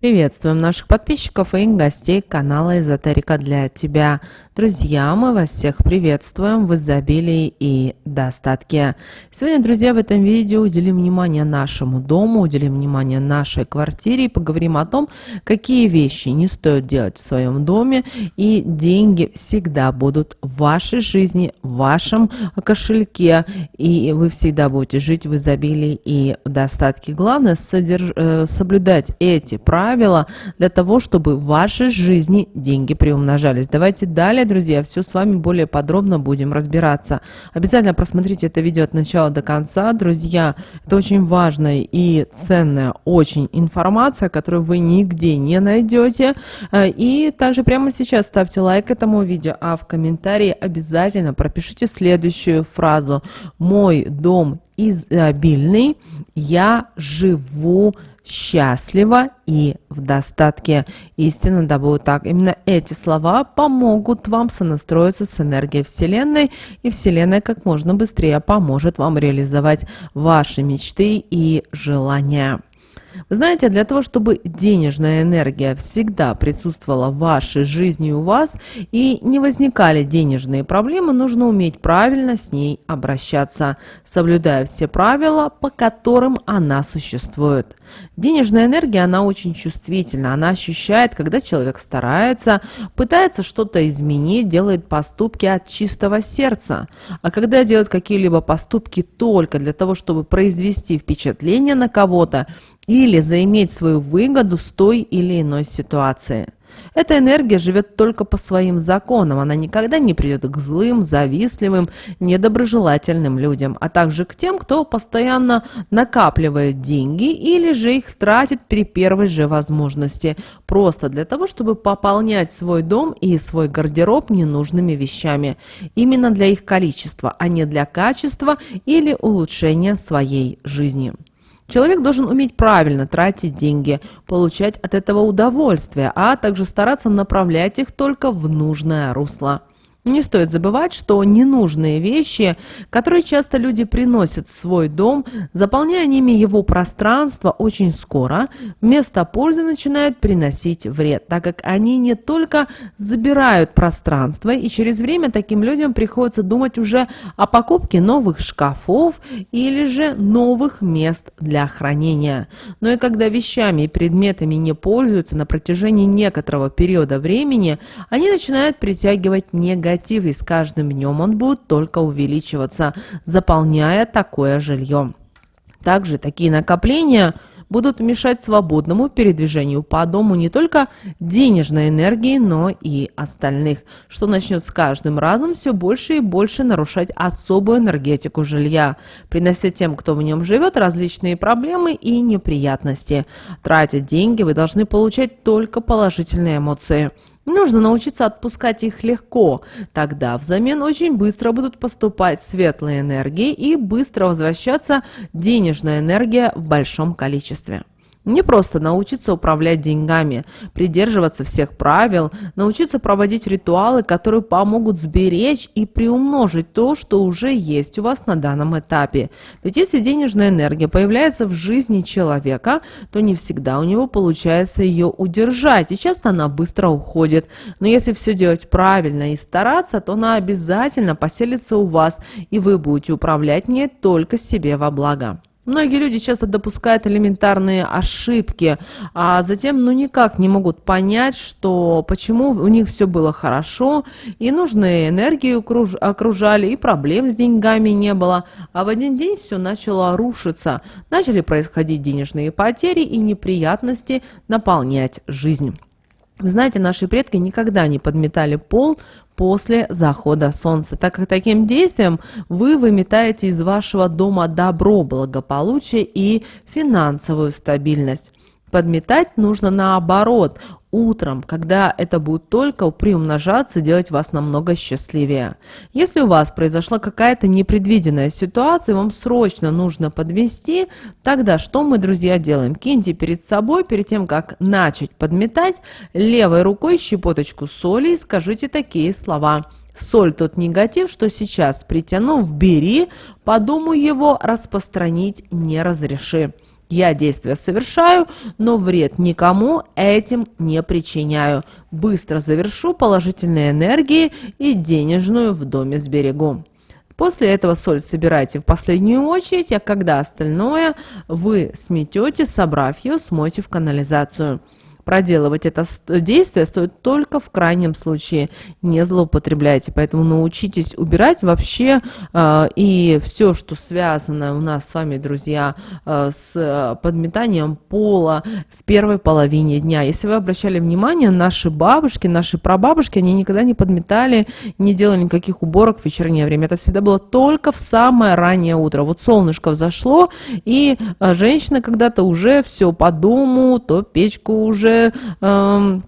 Приветствуем наших подписчиков и гостей канала Эзотерика для тебя. Друзья, мы вас всех приветствуем в изобилии и достатке. Сегодня, друзья, в этом видео уделим внимание нашему дому, уделим внимание нашей квартире и поговорим о том, какие вещи не стоит делать в своем доме, и деньги всегда будут в вашей жизни, в вашем кошельке, и вы всегда будете жить в изобилии и в достатке. Главное соблюдать эти правила для того, чтобы в вашей жизни деньги приумножались. Давайте далее, друзья, все с вами более подробно будем разбираться. Обязательно просмотрите это видео от начала до конца, друзья. Это очень важная и ценная очень информация, которую вы нигде не найдете. И также прямо сейчас ставьте лайк этому видео, а в комментарии обязательно пропишите следующую фразу: «Мой дом изобильный, я живу счастливо и в достатке». Истинно, да будет так. Именно эти слова помогут вам сонастроиться с энергией Вселенной, и Вселенная как можно быстрее поможет вам реализовать ваши мечты и желания. Вы знаете, для того, чтобы денежная энергия всегда присутствовала в вашей жизни у вас и не возникали денежные проблемы, нужно уметь правильно с ней обращаться, соблюдая все правила, по которым она существует. Денежная энергия, она очень чувствительна, она ощущает, когда человек старается, пытается что-то изменить, делает поступки от чистого сердца. А когда делает какие-либо поступки только для того, чтобы произвести впечатление на кого-то, или заиметь свою выгоду с той или иной ситуации. Эта энергия живет только по своим законам, она никогда не придет к злым, завистливым, недоброжелательным людям, а также к тем, кто постоянно накапливает деньги или же их тратит при первой же возможности, просто для того, чтобы пополнять свой дом и свой гардероб ненужными вещами, именно для их количества, а не для качества или улучшения своей жизни. Человек должен уметь правильно тратить деньги, получать от этого удовольствие, а также стараться направлять их только в нужное русло. Не стоит забывать, что ненужные вещи, которые часто люди приносят в свой дом, заполняя ними его пространство, очень скоро вместо пользы начинают приносить вред, так как они не только забирают пространство, и через время таким людям приходится думать уже о покупке новых шкафов или же новых мест для хранения. Но и когда вещами и предметами не пользуются на протяжении некоторого периода времени, они начинают притягивать негатив, и с каждым днем он будет только увеличиваться, заполняя такое жилье. Также такие накопления будут мешать свободному передвижению по дому не только денежной энергии, но и остальных, что начнет с каждым разом все больше и больше нарушать особую энергетику жилья, принося тем, кто в нем живет, различные проблемы и неприятности. Тратя деньги, вы должны получать только положительные эмоции. Нужно научиться отпускать их легко, тогда взамен очень быстро будут поступать светлые энергии и быстро возвращаться денежная энергия в большом количестве. Не просто научиться управлять деньгами, придерживаться всех правил, научиться проводить ритуалы, которые помогут сберечь и приумножить то, что уже есть у вас на данном этапе. Ведь если денежная энергия появляется в жизни человека, то не всегда у него получается ее удержать, и часто она быстро уходит. Но если все делать правильно и стараться, то она обязательно поселится у вас, и вы будете управлять не только себе во благо. Многие люди часто допускают элементарные ошибки, а затем никак не могут понять, почему у них все было хорошо, и нужные энергии окружали, и проблем с деньгами не было, а в один день все начало рушиться, начали происходить денежные потери и неприятности наполнять жизнь. Вы знаете, наши предки никогда не подметали пол после захода солнца, так как таким действием вы выметаете из вашего дома добро, благополучие и финансовую стабильность. Подметать нужно наоборот, утром, когда это будет только приумножаться, делать вас намного счастливее. Если у вас произошла какая-то непредвиденная ситуация, вам срочно нужно подмести, тогда что мы, друзья, делаем? Киньте перед собой, перед тем, как начать подметать, левой рукой щепоточку соли и скажите такие слова: «Соль тот негатив, что сейчас притянув, бери, по дому его распространить не разреши». Я действия совершаю, но вред никому этим не причиняю. Быстро завершу положительные энергии и денежную в доме сберегу. После этого соль собирайте в последнюю очередь, а когда остальное вы сметете, собрав ее, смойте в канализацию. Проделывать это действие стоит только в крайнем случае. Не злоупотребляйте. Поэтому научитесь убирать вообще и все, что связано у нас с вами, друзья, с подметанием пола в первой половине дня. Если вы обращали внимание, наши бабушки, наши прабабушки, они никогда не подметали, не делали никаких уборок в вечернее время. Это всегда было только в самое раннее утро. Вот солнышко взошло, и женщина когда-то уже все по дому, то печку уже то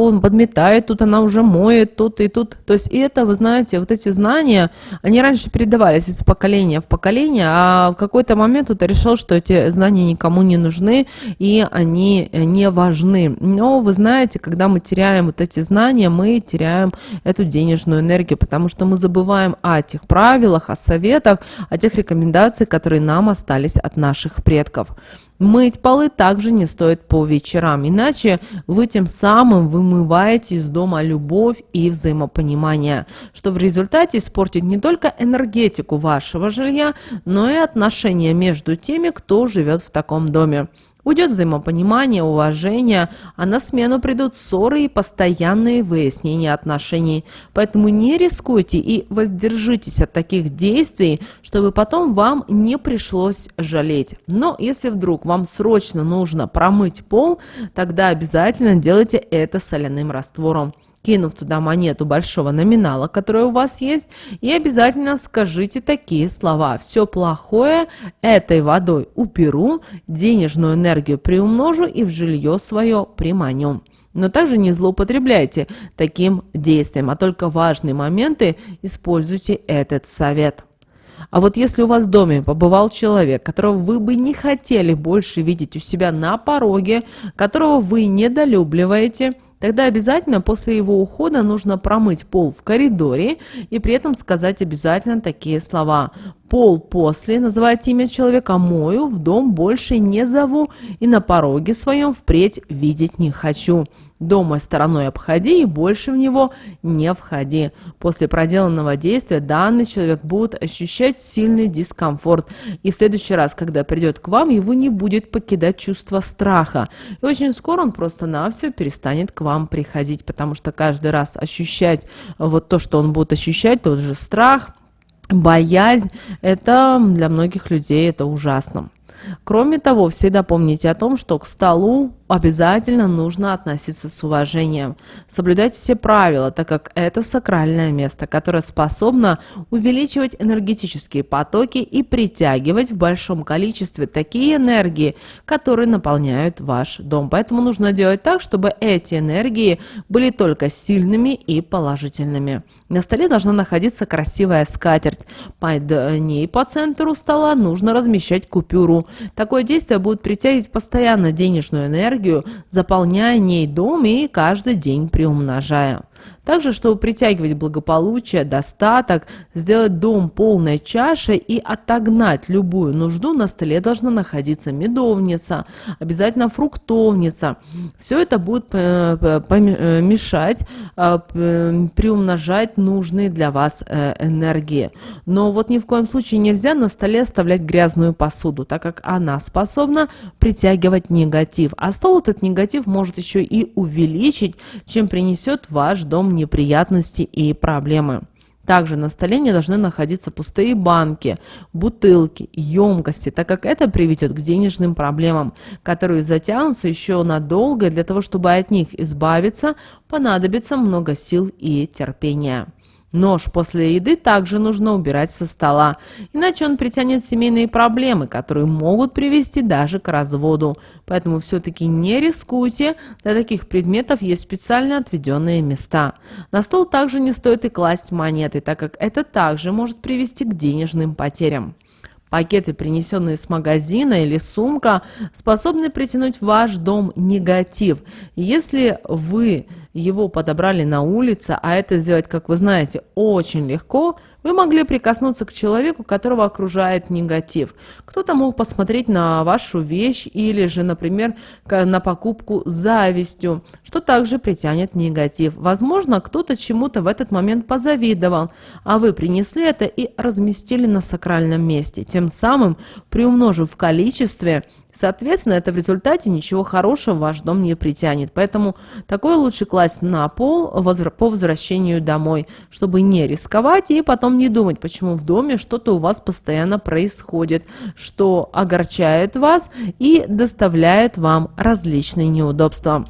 он подметает, тут она уже моет, тут и тут. То есть и это, вы знаете, вот эти знания, они раньше передавались из поколения в поколение, а в какой-то момент кто-то решил, что эти знания никому не нужны и они не важны. Но вы знаете, когда мы теряем вот эти знания, мы теряем эту денежную энергию, потому что мы забываем о тех правилах, о советах, о тех рекомендациях, которые нам остались от наших предков. Мыть полы также не стоит по вечерам, иначе вы тем самым вымываете из дома любовь и взаимопонимание, что в результате испортит не только энергетику вашего жилья, но и отношения между теми, кто живет в таком доме. Уйдет взаимопонимание, уважение, а на смену придут ссоры и постоянные выяснения отношений. Поэтому не рискуйте и воздержитесь от таких действий, чтобы потом вам не пришлось жалеть. Но если вдруг вам срочно нужно промыть пол, тогда обязательно делайте это соляным раствором. Кинув туда монету большого номинала, которая у вас есть, и обязательно скажите такие слова: «Все плохое этой водой уберу, денежную энергию приумножу и в жилье свое приманю». Но также не злоупотребляйте таким действием, а только важные моменты используйте этот совет. А вот если у вас в доме побывал человек, которого вы бы не хотели больше видеть у себя на пороге, которого вы недолюбливаете, тогда обязательно после его ухода нужно промыть пол в коридоре и при этом сказать обязательно такие слова: «Пол после», называть имя человека, «мою, в дом больше не зову и на пороге своем впредь видеть не хочу. Дома стороной обходи и больше в него не входи». После проделанного действия данный человек будет ощущать сильный дискомфорт. И в следующий раз, когда придет к вам, его не будет покидать чувство страха. И очень скоро он просто-навсего перестанет к вам приходить, потому что каждый раз ощущать вот то, что он будет ощущать, тот же страх, боязнь, это для многих людей это ужасно. Кроме того, всегда помните о том, что к столу обязательно нужно относиться с уважением, соблюдать все правила, так как это сакральное место, которое способно увеличивать энергетические потоки и притягивать в большом количестве такие энергии, которые наполняют ваш дом. Поэтому нужно делать так, чтобы эти энергии были только сильными и положительными. На столе должна находиться красивая скатерть. Под ней по центру стола нужно размещать купюру. Такое действие будет притягивать постоянно денежную энергию, заполняя ней дом и каждый день приумножая. Также, чтобы притягивать благополучие, достаток, сделать дом полной чашей и отогнать любую нужду, на столе должна находиться медовница, обязательно фруктовница. Все это будет мешать приумножать нужные для вас энергии. Но вот ни в коем случае нельзя на столе оставлять грязную посуду, так как она способна притягивать негатив. А стол этот негатив может еще и увеличить, чем принесет в ваш дом неприятности и проблемы. Также на столе не должны находиться пустые банки, бутылки, емкости, так как это приведет к денежным проблемам, которые затянутся еще надолго. Для того, чтобы от них избавиться, понадобится много сил и терпения. Нож после еды также нужно убирать со стола, иначе он притянет семейные проблемы, которые могут привести даже к разводу. Поэтому все-таки не рискуйте, для таких предметов есть специально отведенные места. На стол также не стоит и класть монеты, так как это также может привести к денежным потерям. Пакеты, принесенные с магазина, или сумка, способны притянуть в ваш дом негатив. Если вы его подобрали на улице, а это сделать, как вы знаете, очень легко, Вы могли прикоснуться к человеку, которого окружает негатив. Кто-то мог посмотреть на вашу вещь или же, например, на покупку с завистью, что также притянет негатив. Возможно, кто-то чему-то в этот момент позавидовал, а вы принесли это и разместили на сакральном месте, тем самым приумножив в количестве. Соответственно, это в результате ничего хорошего в ваш дом не притянет. Поэтому такое лучше класть на пол по возвращению домой, чтобы не рисковать и потом не думать, почему в доме что-то у вас постоянно происходит, что огорчает вас и доставляет вам различные неудобства.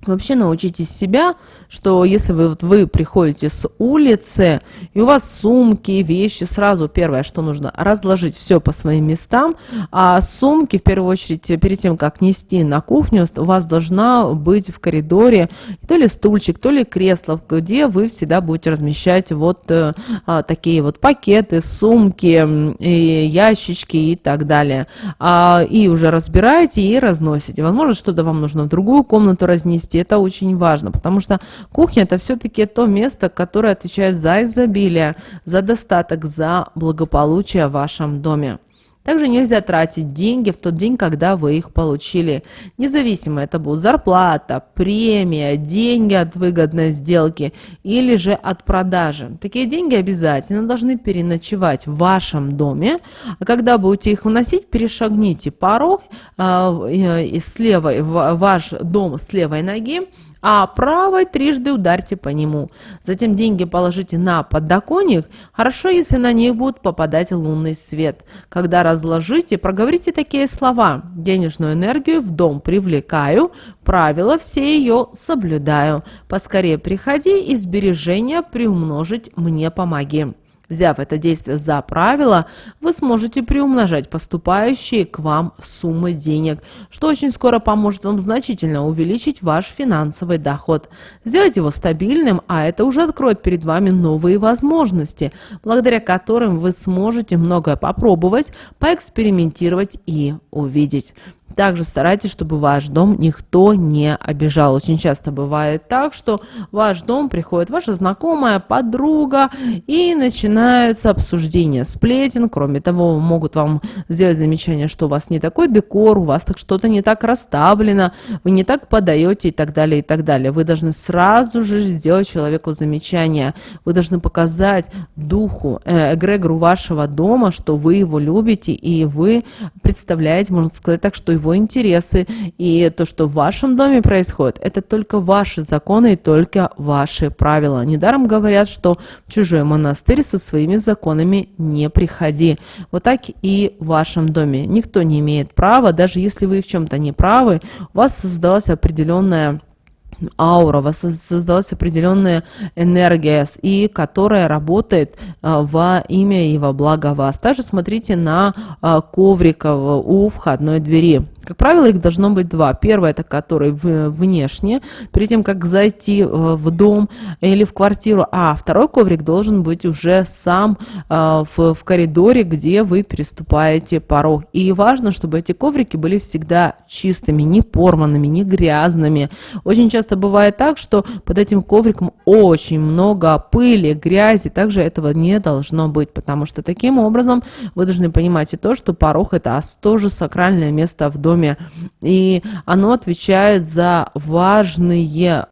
Вообще научитесь себя, что если вы приходите с улицы, и у вас сумки, вещи, сразу первое, что нужно, разложить все по своим местам, а сумки, в первую очередь, перед тем, как нести на кухню, у вас должна быть в коридоре то ли стульчик, то ли кресло, где вы всегда будете размещать вот такие вот пакеты, сумки, и ящички и так далее. И уже разбираете и разносите. Возможно, что-то вам нужно в другую комнату разнести. Это очень важно, потому что кухня — это все-таки то место, которое отвечает за изобилие, за достаток, за благополучие в вашем доме. Также нельзя тратить деньги в тот день, когда вы их получили. Независимо, это будет зарплата, премия, деньги от выгодной сделки или же от продажи. Такие деньги обязательно должны переночевать в вашем доме. А когда будете их вносить, перешагните порог ваш дом с левой ноги, а правой трижды ударьте по нему. Затем деньги положите на подоконник. Хорошо, если на них будет попадать лунный свет. Когда разложите, проговорите такие слова: денежную энергию в дом привлекаю, правила все ее соблюдаю. Поскорее приходи и сбережения приумножить мне помоги. Взяв это действие за правило, вы сможете приумножать поступающие к вам суммы денег, что очень скоро поможет вам значительно увеличить ваш финансовый доход. Сделайте его стабильным, а это уже откроет перед вами новые возможности, благодаря которым вы сможете многое попробовать, поэкспериментировать и увидеть. Также старайтесь, чтобы ваш дом никто не обижал. Очень часто бывает так, что в ваш дом приходит ваша знакомая, подруга, и начинается обсуждение сплетен. Кроме того, могут вам сделать замечание, что у вас не такой декор, у вас так что-то не так расставлено, вы не так подаете и так далее, и так далее. Вы должны сразу же сделать человеку замечание. Вы должны показать духу, эгрегору вашего дома, что вы его любите, и вы представляете, можно сказать так, что его интересы и то, что в вашем доме происходит, это только ваши законы и только ваши правила. Недаром говорят, что в чужой монастырь со своими законами не приходи. Вот так и в вашем доме. Никто не имеет права, даже если вы в чем-то не правы, у вас создалась определенная аура, у вас создалась определенная энергия, и которая работает во имя и во благо вас. Также смотрите на коврик у входной двери. Как правило, их должно быть два. Первый — это который внешне, перед тем, как зайти в дом или в квартиру, а второй коврик должен быть уже сам в коридоре, где вы переступаете порог. И важно, чтобы эти коврики были всегда чистыми, не порванными, не грязными. Очень часто бывает так, что под этим ковриком очень много пыли, грязи. Также этого не должно быть, потому что таким образом вы должны понимать и то, что порог — это тоже сакральное место в доме. И оно отвечает за важные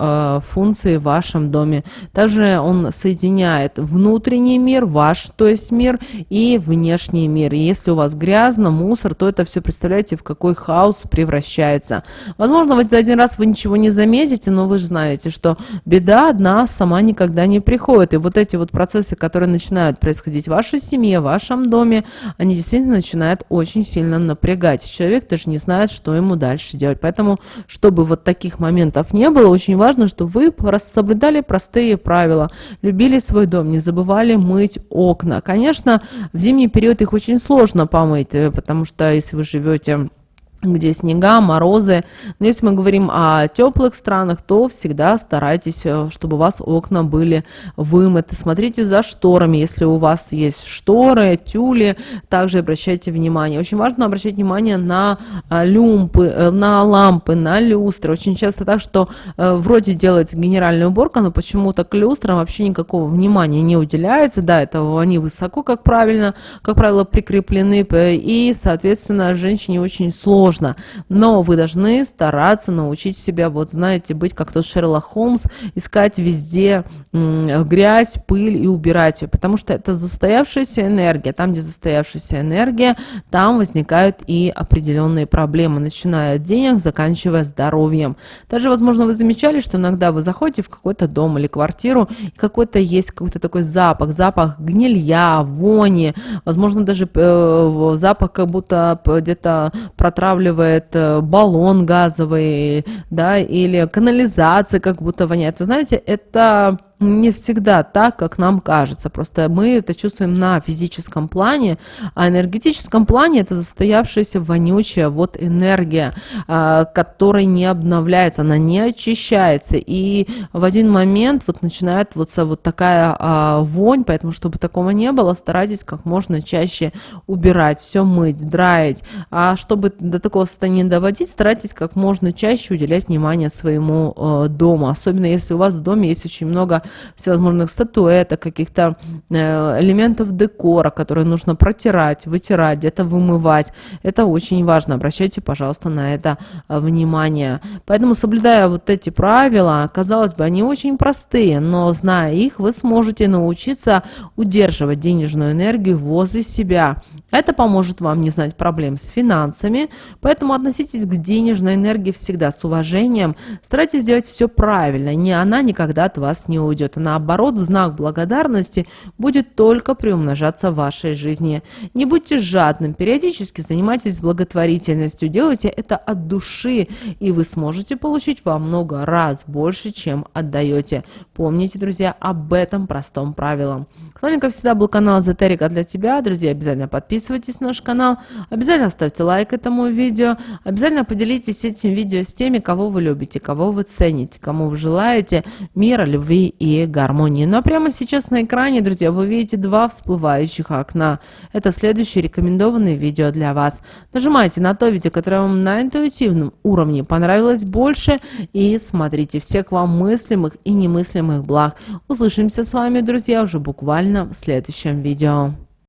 функции в вашем доме. Также он соединяет внутренний мир, ваш, то есть мир, и внешний мир. И если у вас грязно, мусор, то это все, представляете, в какой хаос превращается. Возможно, в один раз вы ничего не заметите, но вы же знаете, что беда одна сама никогда не приходит. И вот эти вот процессы, которые начинают происходить в вашей семье, в вашем доме, они действительно начинают очень сильно напрягать. Человек даже не знает, что ему дальше делать. Поэтому, чтобы вот таких моментов не было, очень важно, чтобы вы соблюдали простые правила, любили свой дом, не забывали мыть окна. Конечно, в зимний период их очень сложно помыть, потому что если вы живете где снега, морозы. Но если мы говорим о теплых странах, то всегда старайтесь, чтобы у вас окна были вымыты. Смотрите за шторами, если у вас есть шторы, тюли, также обращайте внимание. Очень важно обращать внимание на на лампы, на люстры. Очень часто так, что вроде делается генеральная уборка, но почему-то к люстрам вообще никакого внимания не уделяется. Да, это они высоко, как правило, прикреплены, и, соответственно, женщине очень сложно. Но вы должны стараться научить себя, вот знаете, быть как тот Шерлок Холмс, искать везде грязь, пыль и убирать ее, потому что это застоявшаяся энергия. Там, где застоявшаяся энергия, там возникают и определенные проблемы, начиная от денег, заканчивая здоровьем. Даже, возможно, вы замечали, что иногда вы заходите в какой-то дом или квартиру, и есть какой-то такой запах гнилья, вони, возможно, даже запах, как будто где-то протравливает баллон газовый, да, или канализация как будто воняет. Вы знаете, это не всегда так, как нам кажется. Просто мы это чувствуем на физическом плане, а энергетическом плане это застоявшаяся вонючая вот энергия, которая не обновляется, она не очищается. И в один момент вот начинает вот такая вонь, поэтому, чтобы такого не было, старайтесь как можно чаще убирать, все мыть, драить. А чтобы до такого состояния доводить, старайтесь как можно чаще уделять внимание своему дому. Особенно если у вас в доме есть очень много всевозможных статуэток, каких-то элементов декора, которые нужно протирать, вытирать, где-то вымывать. Это очень важно. Обращайте, пожалуйста, на это внимание. Поэтому, соблюдая вот эти правила, казалось бы, они очень простые, но зная их, вы сможете научиться удерживать денежную энергию возле себя. Это поможет вам не знать проблем с финансами, поэтому относитесь к денежной энергии всегда с уважением. Старайтесь сделать все правильно, она никогда от вас не уйдет. А наоборот, в знак благодарности будет только приумножаться в вашей жизни. Не будьте жадным, периодически занимайтесь благотворительностью, делайте это от души, и вы сможете получить во много раз больше, чем отдаете. Помните, друзья, об этом простом правиле. С вами, как всегда, был канал Эзотерика для тебя. Друзья, обязательно подписывайтесь на наш канал, обязательно ставьте лайк этому видео, обязательно поделитесь этим видео с теми, кого вы любите, кого вы цените, кому вы желаете мира, любви и гармонии. Ну а прямо сейчас на экране, друзья, вы видите два всплывающих окна. Это следующие рекомендованные видео для вас. Нажимайте на то видео, которое вам на интуитивном уровне понравилось больше, и смотрите. Всех вам мыслимых и немыслимых благ. Услышимся с вами, друзья, уже буквально в следующем видео.